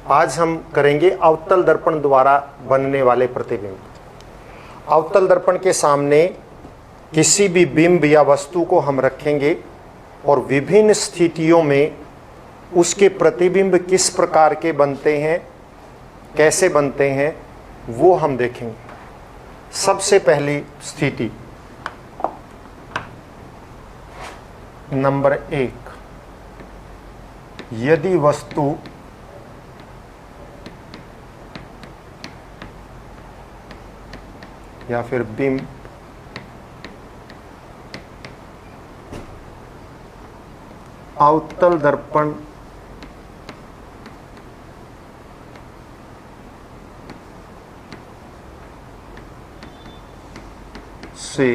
आज हम करेंगे अवतल दर्पण द्वारा बनने वाले प्रतिबिंब। अवतल दर्पण के सामने किसी भी बिंब या वस्तु को हम रखेंगे और विभिन्न स्थितियों में उसके प्रतिबिंब किस प्रकार के बनते हैं, कैसे बनते हैं, वो हम देखेंगे। सबसे पहली स्थिति नंबर 1, यदि वस्तु या फिर बिंब अवतल दर्पण से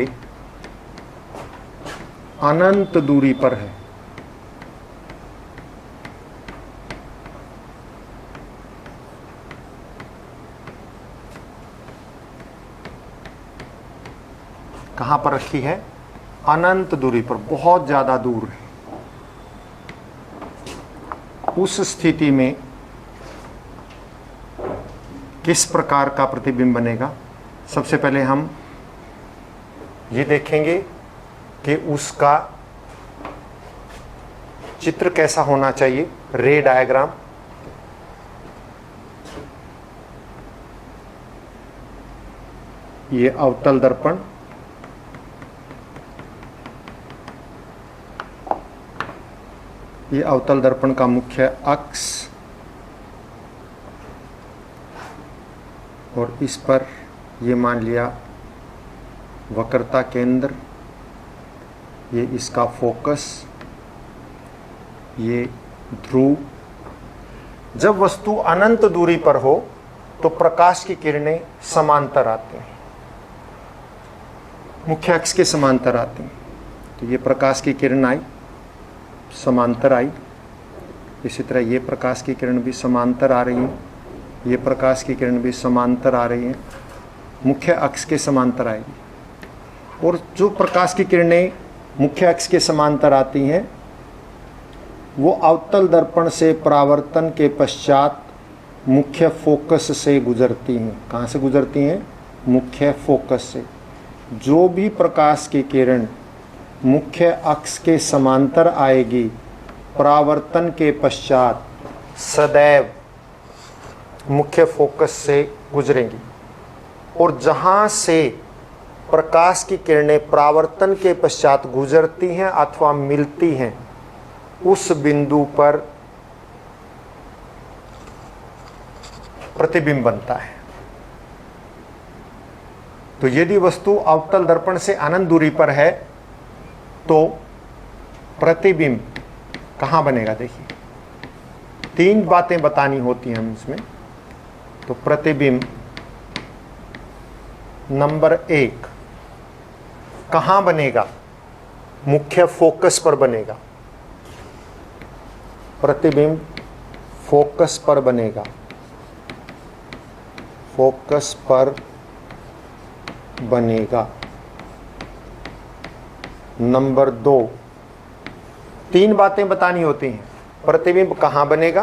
अनंत दूरी पर है, कहां पर रखी है? अनंत दूरी पर, बहुत ज्यादा दूर है। उस स्थिति में किस प्रकार का प्रतिबिंब बनेगा? सबसे पहले हम ये देखेंगे कि उसका चित्र कैसा होना चाहिए, रे डायग्राम। ये अवतल दर्पण, ये अवतल दर्पण का मुख्य अक्ष और इस पर ये मान लिया वक्रता केंद्र, ये इसका फोकस, ये ध्रुव। जब वस्तु अनंत दूरी पर हो तो प्रकाश की किरणें समांतर आती हैं, मुख्य अक्ष के समांतर आती हैं। तो ये प्रकाश की किरण आई, समांतर आई। इसी तरह ये प्रकाश की किरण भी समांतर आ रही है, ये प्रकाश की किरण भी समांतर आ रही है, मुख्य अक्ष के समांतर आएगी। और जो प्रकाश की किरणें मुख्य अक्ष के समांतर आती हैं वो अवतल दर्पण से परावर्तन के पश्चात मुख्य फोकस से गुजरती हैं। कहाँ से गुजरती हैं? मुख्य फोकस से। जो भी प्रकाश की किरण मुख्य अक्ष के समांतर आएगी, परावर्तन के पश्चात सदैव मुख्य फोकस से गुजरेंगी। और जहाँ से प्रकाश की किरणें परावर्तन के पश्चात गुजरती हैं अथवा मिलती हैं, उस बिंदु पर प्रतिबिंब बनता है। तो यदि वस्तु अवतल दर्पण से अनंत दूरी पर है तो प्रतिबिंब कहाँ बनेगा? देखिए, 3 बातें बतानी होती हैं हम इसमें। तो प्रतिबिंब नंबर 1 कहाँ बनेगा? मुख्य फोकस पर बनेगा। प्रतिबिंब फोकस पर बनेगा, फोकस पर बनेगा। नंबर 2, 3 बातें बतानी होती हैं। प्रतिबिंब कहाँ बनेगा,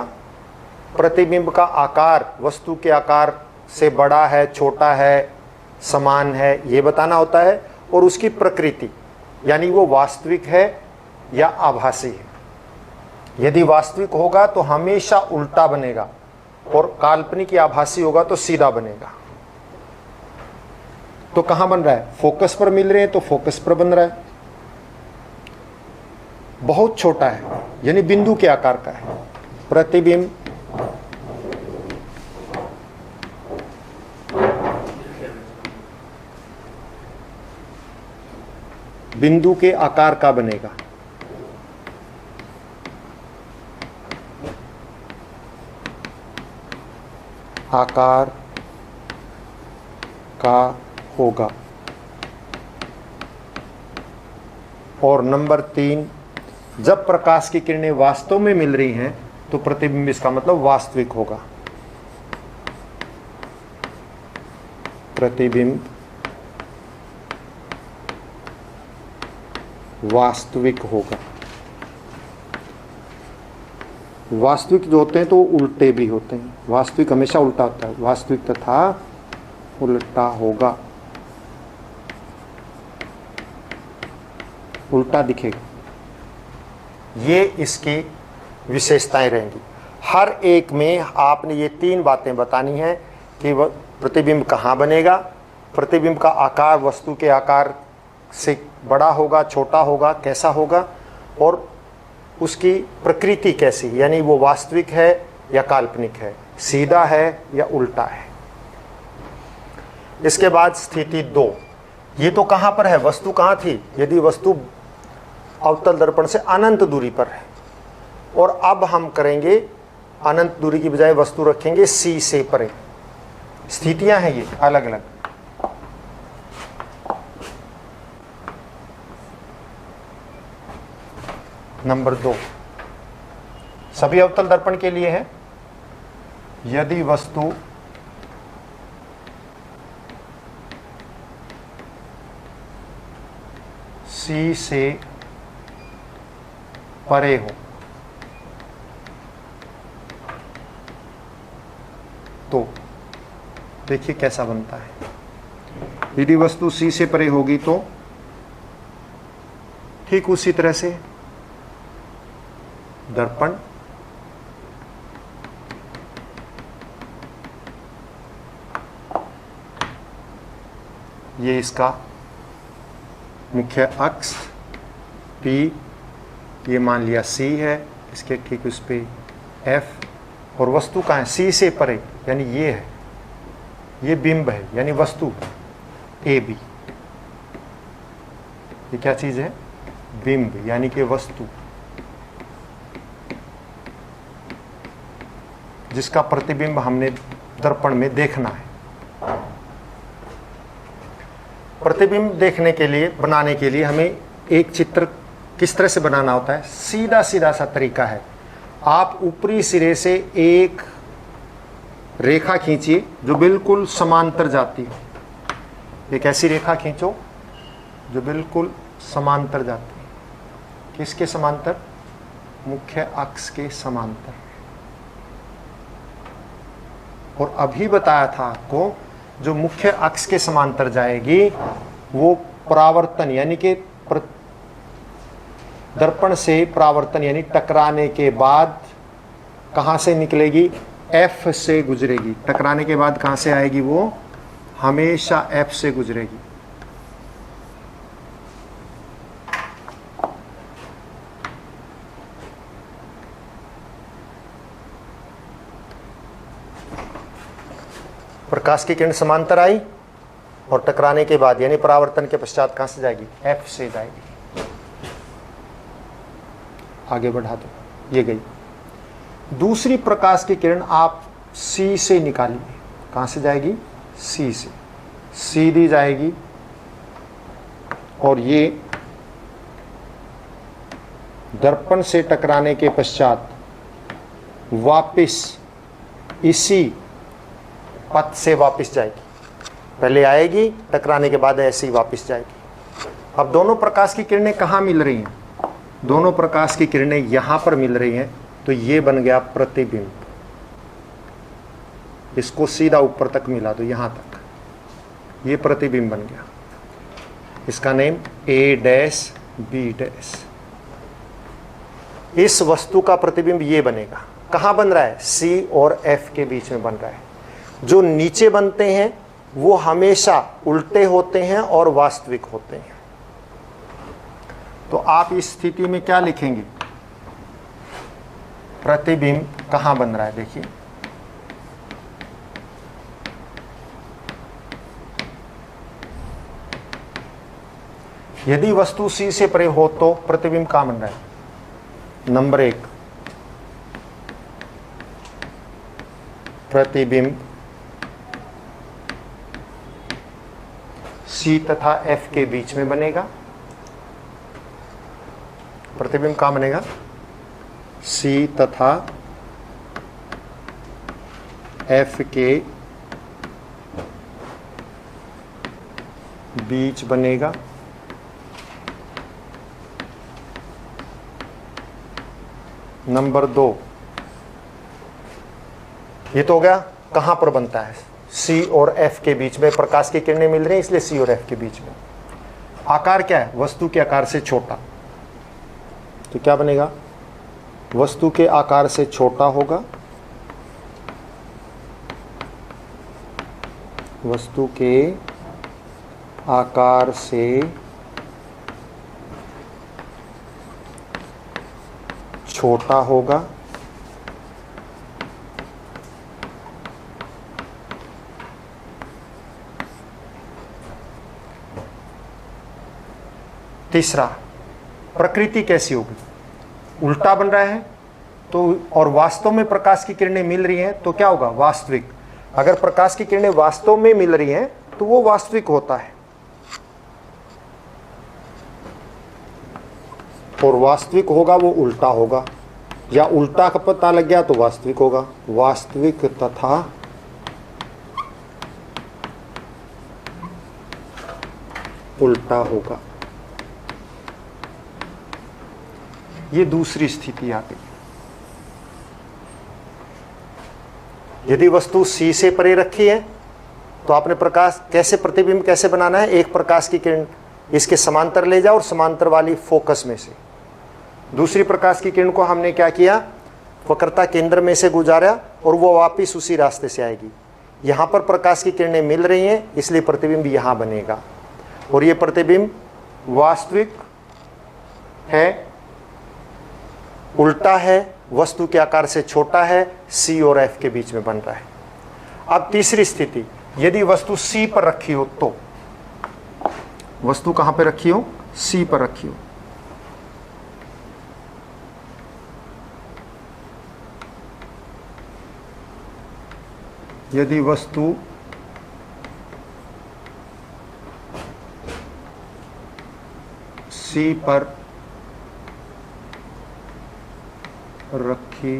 प्रतिबिंब का आकार वस्तु के आकार से बड़ा है, छोटा है, समान है, ये बताना होता है। और उसकी प्रकृति, यानी वो वास्तविक है या आभासी है। यदि वास्तविक होगा तो हमेशा उल्टा बनेगा और काल्पनिक या आभासी होगा तो सीधा बनेगा। तो कहाँ बन रहा है? फोकस पर मिल रहे हैं तो फोकस पर बन रहा है। बहुत छोटा है यानी बिंदु के आकार का है। प्रतिबिंब बिंदु के आकार का बनेगा। आकार का होगा। और नंबर 3, जब प्रकाश की किरणें वास्तव में मिल रही हैं तो प्रतिबिंब इसका मतलब वास्तविक होगा। प्रतिबिंब वास्तविक होगा। वास्तविक जो होते हैं तो उल्टे भी होते हैं, वास्तविक हमेशा उल्टा होता है, वास्तविक तथा उल्टा होगा, उल्टा दिखेगा। ये इसकी विशेषताएं रहेंगी। हर एक में आपने ये 3 बातें बतानी है कि वह प्रतिबिंब कहाँ बनेगा, प्रतिबिंब का आकार वस्तु के आकार से बड़ा होगा, छोटा होगा, कैसा होगा, और उसकी प्रकृति कैसी, यानी वो वास्तविक है या काल्पनिक है, सीधा है या उल्टा है। इसके बाद स्थिति 2, ये तो कहाँ पर है, वस्तु कहाँ थी, यदि वस्तु अवतल दर्पण से अनंत दूरी पर है, और अब हम करेंगे अनंत दूरी की बजाय वस्तु रखेंगे C से परे। स्थितियां हैं ये अलग अलग। नंबर 2 सभी अवतल दर्पण के लिए है। यदि वस्तु C से परे हो तो देखिए कैसा बनता है। यदि वस्तु C से परे होगी तो ठीक उसी तरह से दर्पण ये इसका मुख्य अक्ष P, ये मान लिया C है, इसके ठीक उस पे F, और वस्तु कहाँ है, C से परे, यानी ये है, ये बिंब है, यानी वस्तु AB। ये क्या चीज है, बिंब, यानी कि वस्तु, जिसका प्रतिबिंब हमने दर्पण में देखना है। प्रतिबिंब देखने के लिए, बनाने के लिए हमें एक चित्र किस तरह से बनाना होता है, सीधा सीधा सा तरीका है। आप ऊपरी सिरे से एक रेखा खींचिए जो बिल्कुल समांतर जाती हो। एक ऐसी रेखा खींचो जो बिल्कुल समांतर जाती है। किसके समांतर, मुख्य अक्ष के समांतर। और अभी बताया था आपको, जो मुख्य अक्ष के समांतर जाएगी वो परावर्तन, यानी कि दर्पण से परावर्तन यानी टकराने के बाद कहां से निकलेगी, F से गुजरेगी। टकराने के बाद कहां से आएगी, वो हमेशा F से गुजरेगी। प्रकाश की किरण समांतर आई और टकराने के बाद यानी परावर्तन के पश्चात कहां से जाएगी, F से जाएगी। आगे बढ़ा दो, ये गई। दूसरी प्रकाश की किरण आप C से निकालिए। कहां से जाएगी, C से, सीधी जाएगी और ये दर्पण से टकराने के पश्चात वापस इसी पथ से वापस जाएगी। पहले आएगी, टकराने के बाद ऐसे ही वापस जाएगी। अब दोनों प्रकाश की किरणें कहाँ मिल रही हैं, दोनों प्रकाश की किरणें यहां पर मिल रही हैं, तो ये बन गया प्रतिबिंब। इसको सीधा ऊपर तक मिला दो, यहां तक, ये प्रतिबिंब बन गया। इसका नेम A', B'। इस वस्तु का प्रतिबिंब ये बनेगा। कहां बन रहा है, C और F के बीच में बन रहा है। जो नीचे बनते हैं वो हमेशा उल्टे होते हैं और वास्तविक होते हैं। तो आप इस स्थिति में क्या लिखेंगे, प्रतिबिंब कहां बन रहा है, देखिए यदि वस्तु C से परे हो तो प्रतिबिंब कहां बन रहा है। नंबर 1, प्रतिबिंब C तथा F के बीच में बनेगा। प्रतिबिंब कहां बनेगा, C तथा F के बीच बनेगा। नंबर 2, ये तो हो गया कहां पर बनता है, C और F के बीच में प्रकाश की किरणें मिल रही हैं, इसलिए C और F के बीच में। आकार क्या है, वस्तु के आकार से छोटा, तो क्या बनेगा, वस्तु के आकार से छोटा होगा, वस्तु के आकार से छोटा होगा, तीसरा, प्रकृति कैसी होगी, उल्टा बन रहा है तो, और वास्तव में प्रकाश की किरणें मिल रही हैं तो क्या होगा, वास्तविक। अगर प्रकाश की किरणें वास्तव में मिल रही हैं तो वो वास्तविक होता है, और वास्तविक होगा वो उल्टा होगा, या उल्टा का पता लग गया तो वास्तविक होगा, वास्तविक तथा उल्टा होगा। ये दूसरी स्थिति आ गई। यदि वस्तु C से परे रखी है तो आपने प्रकाश कैसे, प्रतिबिंब कैसे बनाना है, एक प्रकाश की किरण इसके समांतर ले जाओ और समांतर वाली फोकस में से दूसरी प्रकाश की किरण को हमने क्या किया, वक्रता केंद्र में से गुजारा और वो वापिस उसी रास्ते से आएगी। यहां पर प्रकाश की किरणें मिल रही हैं इसलिए प्रतिबिंब यहां बनेगा, और ये प्रतिबिंब वास्तविक है, उल्टा है, वस्तु के आकार से छोटा है, C और F के बीच में बन रहा है। अब तीसरी स्थिति, यदि वस्तु C पर रखी हो तो, वस्तु कहां पर रखी हो, C पर रखी हो, यदि वस्तु C पर रखी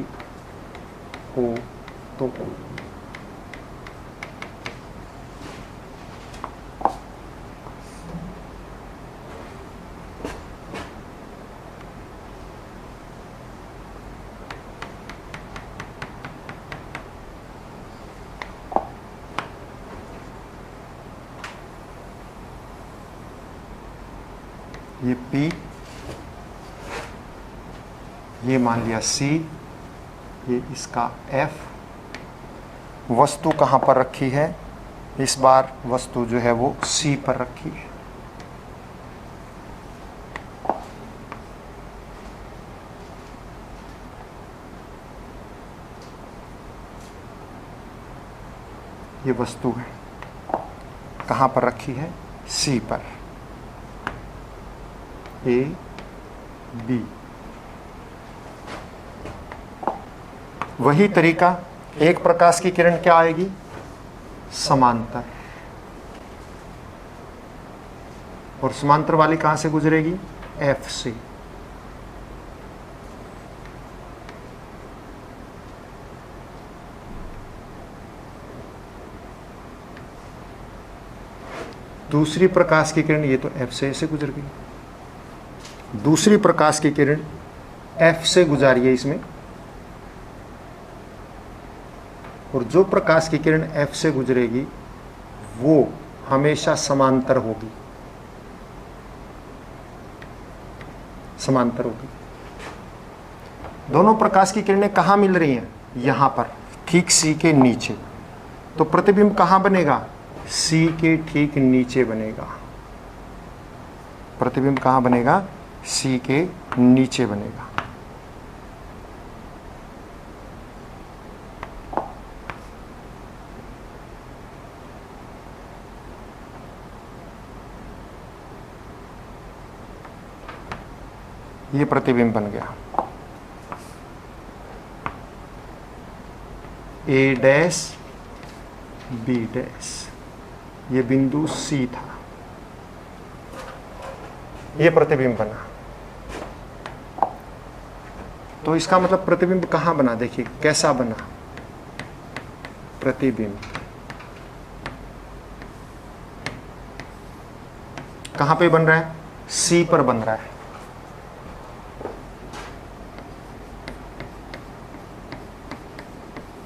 हो तो ये P, ये मान लिया C, ये इसका F। वस्तु कहाँ पर रखी है, इस बार वस्तु जो है वो C पर रखी है। ये वस्तु है, कहाँ पर रखी है, C पर, A B। वही तरीका, एक प्रकाश की किरण क्या आएगी, समांतर, और समांतर वाली कहां से गुजरेगी, F से। दूसरी प्रकाश की किरण, ये तो F से ऐसे गुजर गई, दूसरी प्रकाश की किरण F से गुजारी है इसमें, और जो प्रकाश की किरण F से गुजरेगी वो हमेशा समांतर होगी, समांतर होगी। दोनों प्रकाश की किरणें कहाँ मिल रही हैं, यहां पर, ठीक C के नीचे, तो प्रतिबिंब कहाँ बनेगा, C के ठीक नीचे बनेगा। प्रतिबिंब कहाँ बनेगा, C के नीचे बनेगा। ये प्रतिबिंब बन गया, A डैश B डैश, ये बिंदु C था, ये प्रतिबिंब बना। तो इसका मतलब प्रतिबिंब कहाँ बना, देखिए कैसा बना, प्रतिबिंब कहाँ पे बन रहा है, C पर बन रहा है।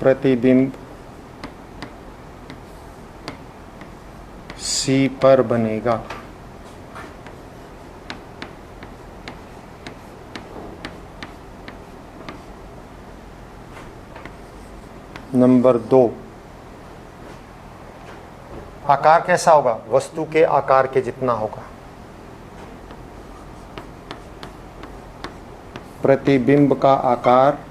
प्रतिबिंब सी पर बनेगा। नंबर 2, आकार कैसा होगा? वस्तु के आकार के जितना होगा। प्रतिबिंब का आकार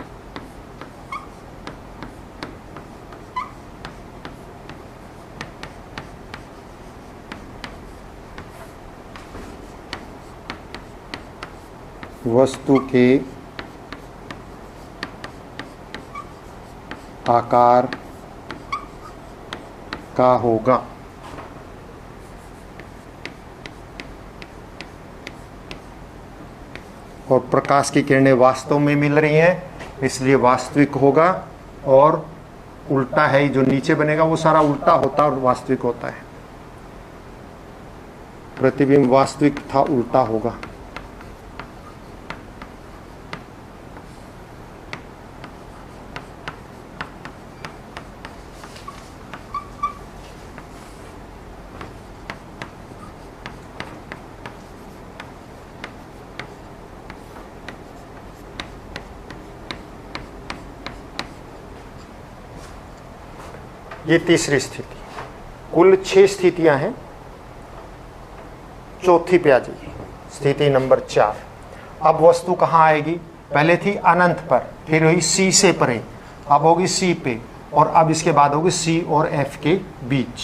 वस्तु के आकार का होगा। और प्रकाश की किरणें वास्तव में मिल रही हैं, इसलिए वास्तविक होगा। और उल्टा है, जो नीचे बनेगा वो सारा उल्टा होता और वास्तविक होता है। प्रतिबिंब वास्तविक था, उल्टा होगा। ये तीसरी स्थिति। कुल 6 स्थितियां हैं। चौथी पे आ जाइए, स्थिति नंबर 4। अब वस्तु कहाँ आएगी? पहले थी अनंत पर, फिर हुई सी से परे, अब होगी सी पे, और अब इसके बाद होगी सी और एफ के बीच।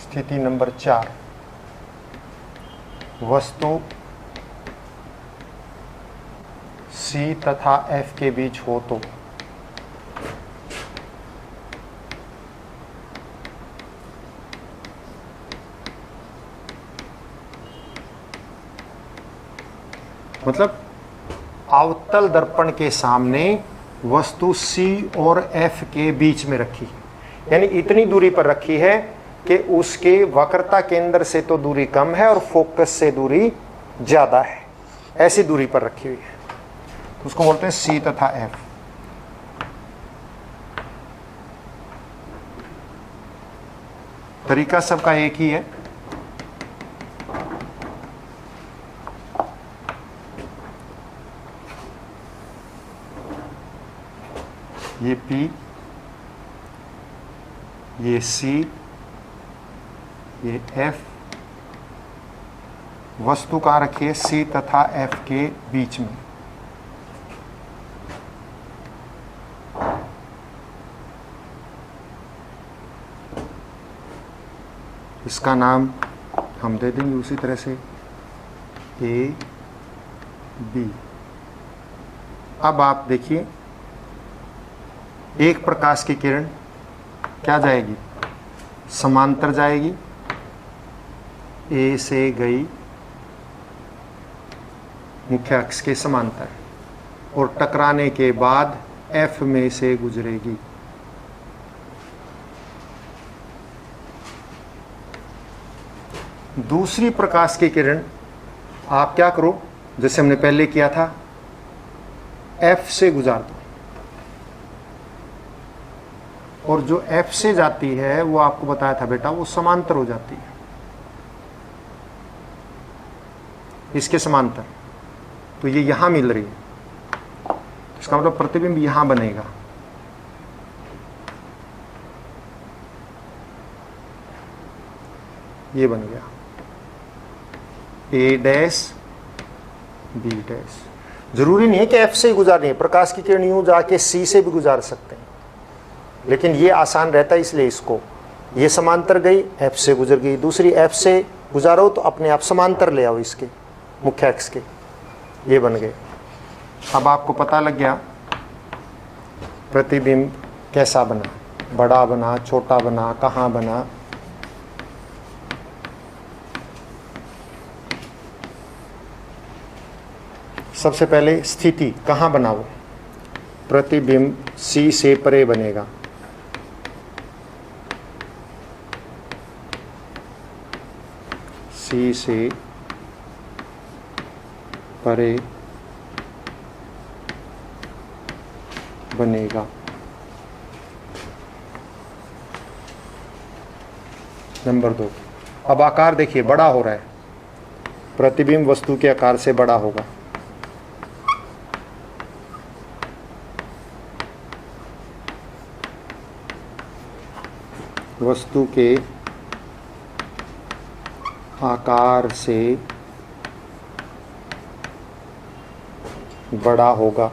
स्थिति नंबर 4, वस्तु सी तथा एफ के बीच हो तो मतलब अवतल दर्पण के सामने वस्तु सी और एफ के बीच में रखी, यानी इतनी दूरी पर रखी है कि उसके वक्रता केंद्र से तो दूरी कम है और फोकस से दूरी ज्यादा है, ऐसी दूरी पर रखी हुई है। तो उसको बोलते हैं सी तथा एफ। तरीका सबका एक ही है। ये P, ये C, ये F। वस्तु कहाँ रखी है? C तथा F के बीच में। इसका नाम हम दे देंगे उसी तरह से A, B। अब आप देखिए, एक प्रकाश की किरण क्या जाएगी? समांतर जाएगी, A से गई मुख्य अक्ष के समांतर, और टकराने के बाद F में से गुजरेगी। दूसरी प्रकाश की किरण आप क्या करो, जैसे हमने पहले किया था, F से गुजार दो, और जो F से जाती है वो आपको बताया था बेटा, वो समांतर हो जाती है इसके समांतर। तो ये यहां मिल रही है, इसका मतलब प्रतिबिंब यहां बनेगा। ये बन गया A डैश B डैश। जरूरी नहीं है कि F से ही गुजारनी है, प्रकाश की किरण यूं जाके C से भी गुजार सकते हैं, लेकिन ये आसान रहता है, इसलिए इसको, ये समांतर गई, F से गुजर गई, दूसरी F से गुजारो तो अपने आप समांतर ले आओ इसके मुख्य अक्ष के, ये बन गए। अब आपको पता लग गया प्रतिबिंब कैसा बना, बड़ा बना, छोटा बना, कहाँ बना। सबसे पहले स्थिति कहाँ बना? वो प्रतिबिंब C से परे बनेगा। C से परे बनेगा। नंबर 2, अब आकार देखिए बड़ा हो रहा है, प्रतिबिंब वस्तु के आकार से बड़ा होगा। वस्तु के आकार से बड़ा होगा।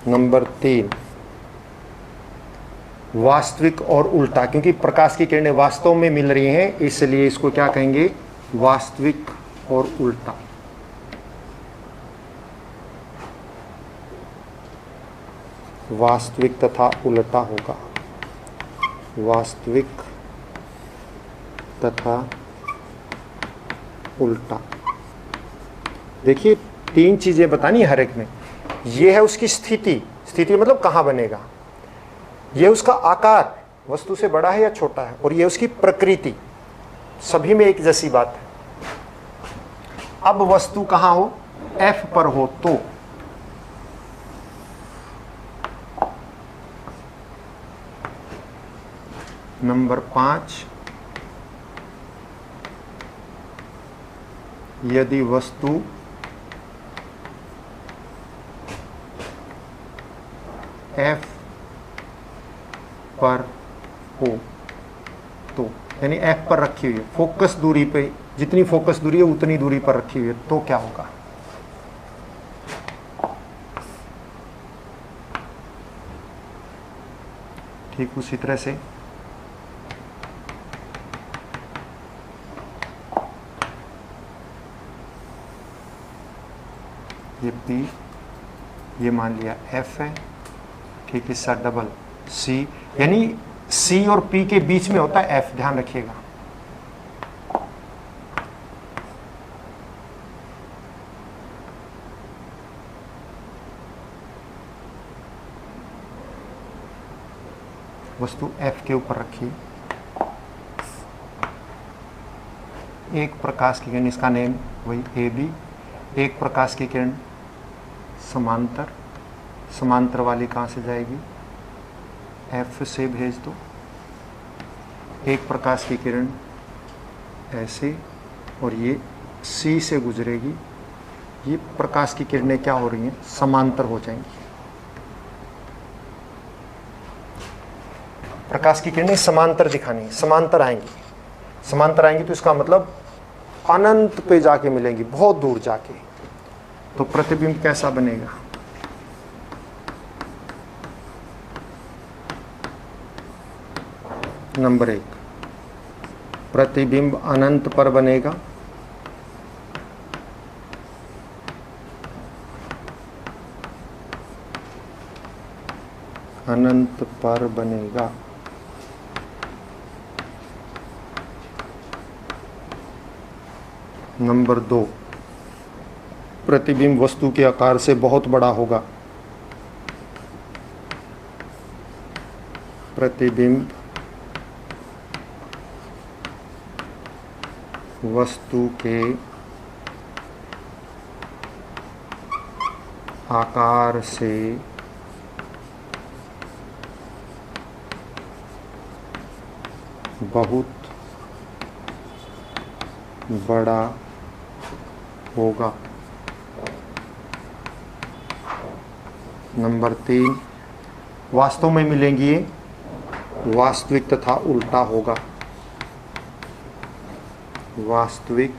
नंबर 3, वास्तविक और उल्टा, क्योंकि प्रकाश की किरणें वास्तव में मिल रही हैं इसलिए इसको क्या कहेंगे, वास्तविक और उल्टा। वास्तविक तथा उल्टा होगा। वास्तविक तथा उल्टा। देखिए 3 चीजें बतानी है हर एक में। ये है उसकी स्थिति, स्थिति मतलब कहां बनेगा, ये उसका आकार वस्तु से बड़ा है या छोटा है, और ये उसकी प्रकृति, सभी में एक जैसी बात है। अब वस्तु कहां हो, F पर हो तो नंबर 5, यदि वस्तु F पर हो तो, यानी F पर रखी हुई है, फोकस दूरी पे, जितनी फोकस दूरी है उतनी दूरी पर रखी हुई है, तो क्या होगा। ठीक उसी तरह से ये P, ये मान लिया F है, ठीक, इसका डबल C, यानी C और P के बीच में होता है F, ध्यान रखिएगा। वस्तु F के ऊपर रखी, एक प्रकाश की किरण, इसका नेम वही AB, एक प्रकाश की किरण समांतर, समांतर वाली कहाँ से जाएगी, F से भेज दो। एक प्रकाश की किरण ऐसे और ये C से गुजरेगी, ये प्रकाश की किरणें क्या हो रही हैं, समांतर हो जाएंगी। प्रकाश की किरणें समांतर दिखानी, समांतर आएंगी, समांतर आएंगी तो इसका मतलब अनंत पे जाके मिलेंगी, बहुत दूर जाके। तो प्रतिबिंब कैसा बनेगा, नंबर 1, प्रतिबिंब अनंत पर बनेगा। अनंत पर बनेगा। नंबर 2, प्रतिबिंब वस्तु के आकार से बहुत बड़ा होगा। प्रतिबिंब वस्तु के आकार से बहुत बड़ा होगा। नंबर 3, वास्तव में मिलेंगी ये, वास्तविक तथा उल्टा होगा। वास्तविक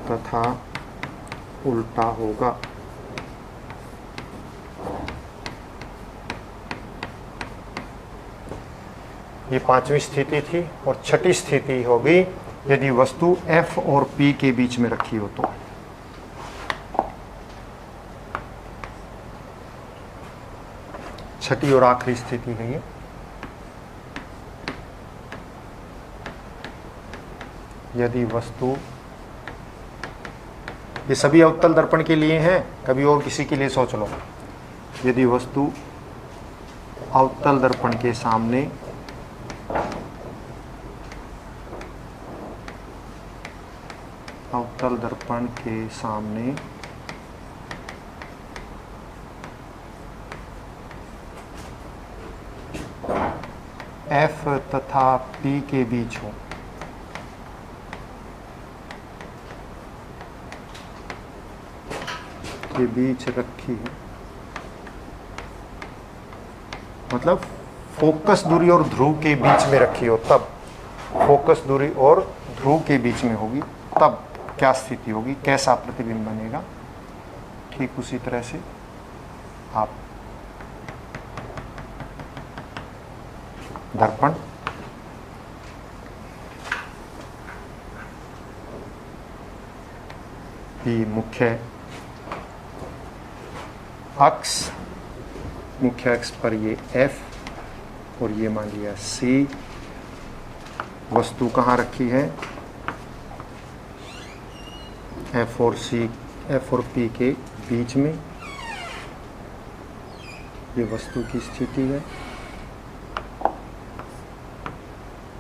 तथा उल्टा होगा। ये 5वीं स्थिति थी, और 6ठी स्थिति होगी यदि वस्तु F और P के बीच में रखी हो तो। छठी और आखिरी स्थिति है ये। यदि वस्तु, ये सभी अवतल दर्पण के लिए हैं, कभी और किसी के लिए सोच लो। यदि वस्तु अवतल दर्पण के सामने अवतल दर्पण के सामने F तथा P के बीच हो। के बीच रखी है, मतलब फोकस दूरी और ध्रुव के बीच में रखी हो, तब फोकस दूरी और ध्रुव के बीच में होगी, तब क्या स्थिति होगी, कैसा प्रतिबिंब बनेगा। ठीक उसी तरह से आप दर्पण की मुख्य अक्ष पर ये F और ये मान लिया C। वस्तु कहाँ रखी है, F और P के बीच में। ये वस्तु की स्थिति है,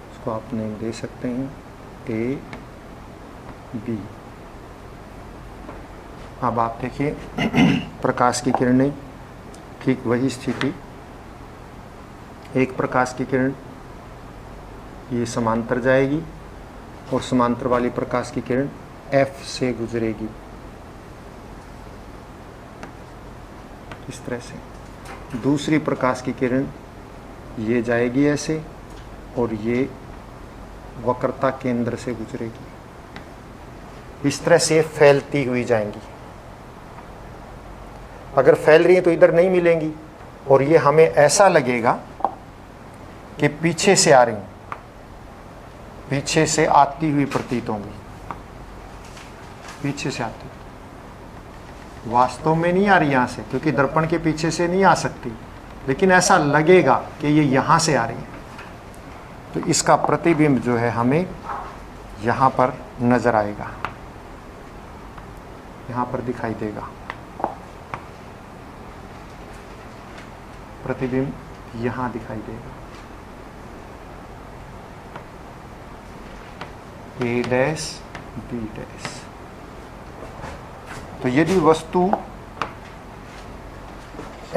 इसको आप नेम दे सकते हैं A B। अब आप देखिए प्रकाश की किरणें, ठीक वही स्थिति। एक प्रकाश की किरण ये समांतर जाएगी और समांतर वाली प्रकाश की किरण F से गुजरेगी, इस तरह से। दूसरी प्रकाश की किरण ये जाएगी ऐसे और ये वक्रता केंद्र से गुजरेगी, इस तरह से फैलती हुई जाएंगी। अगर फैल रही है तो इधर नहीं मिलेंगी और ये हमें ऐसा लगेगा कि पीछे से आ रही, पीछे से आती हुई प्रतीत होंगी, पीछे से आती। वास्तव में नहीं आ रही यहाँ से, क्योंकि दर्पण के पीछे से नहीं आ सकती, लेकिन ऐसा लगेगा कि ये यहाँ से आ रही है। तो इसका प्रतिबिंब जो है हमें यहाँ पर नजर आएगा, यहाँ पर दिखाई देगा। प्रतिबिंब यहाँ दिखाई देगा, A डैश B डैश। तो यदि वस्तु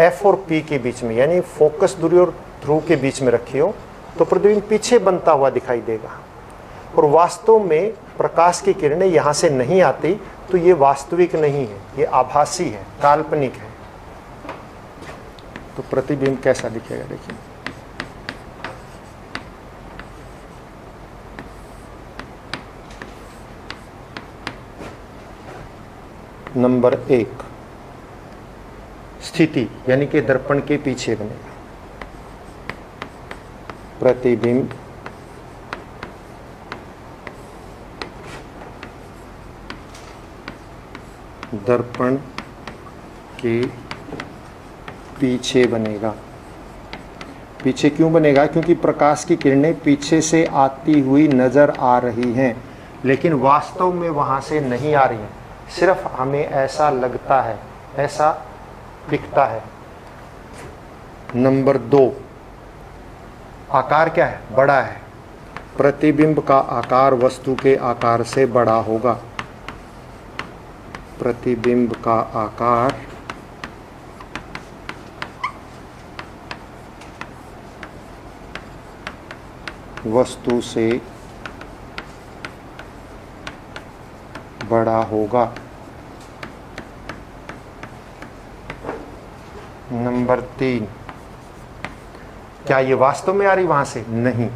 F और P के बीच में, यानी फोकस दूरी और ध्रुव के बीच में रखी हो, तो प्रतिबिंब पीछे बनता हुआ दिखाई देगा। और वास्तव में प्रकाश की किरणें यहाँ से नहीं आती, तो ये वास्तविक नहीं है, ये आभासी है, काल्पनिक है। तो प्रतिबिंब कैसा दिखेगा, देखिए। नंबर 1 स्थिति, यानी कि दर्पण के पीछे बनेगा प्रतिबिंब दर्पण के पीछे बनेगा। पीछे क्यों बनेगा, क्योंकि प्रकाश की किरणें पीछे से आती हुई नजर आ रही हैं, लेकिन वास्तव में वहां से नहीं आ रही हैं, सिर्फ हमें ऐसा लगता है, ऐसा दिखता है। नंबर 2 आकार क्या है, बड़ा है। प्रतिबिंब का आकार वस्तु के आकार से बड़ा होगा। प्रतिबिंब का आकार वस्तु से बड़ा होगा। नंबर 3 क्या ये वास्तव में आ रही वहां से, नहीं,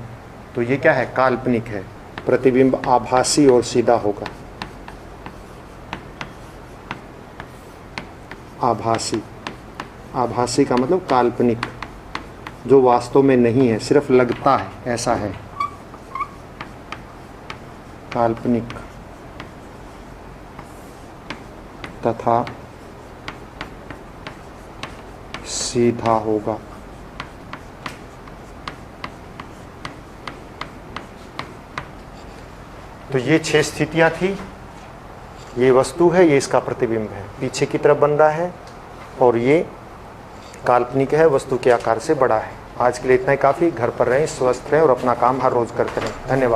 तो ये क्या है, काल्पनिक है। प्रतिबिंब आभासी और सीधा होगा। आभासी, आभासी का मतलब काल्पनिक, जो वास्तव में नहीं है, सिर्फ लगता है ऐसा है, काल्पनिक। तथा सीधा होगा। तो ये 6 स्थितियां थी। ये वस्तु है, ये इसका प्रतिबिंब है, पीछे की तरफ बन रहा है, और ये काल्पनिक है, वस्तु के आकार से बड़ा है। आज के लिए इतना ही काफ़ी। घर पर रहें, स्वस्थ रहें और अपना काम हर रोज़ करते रहें। धन्यवाद।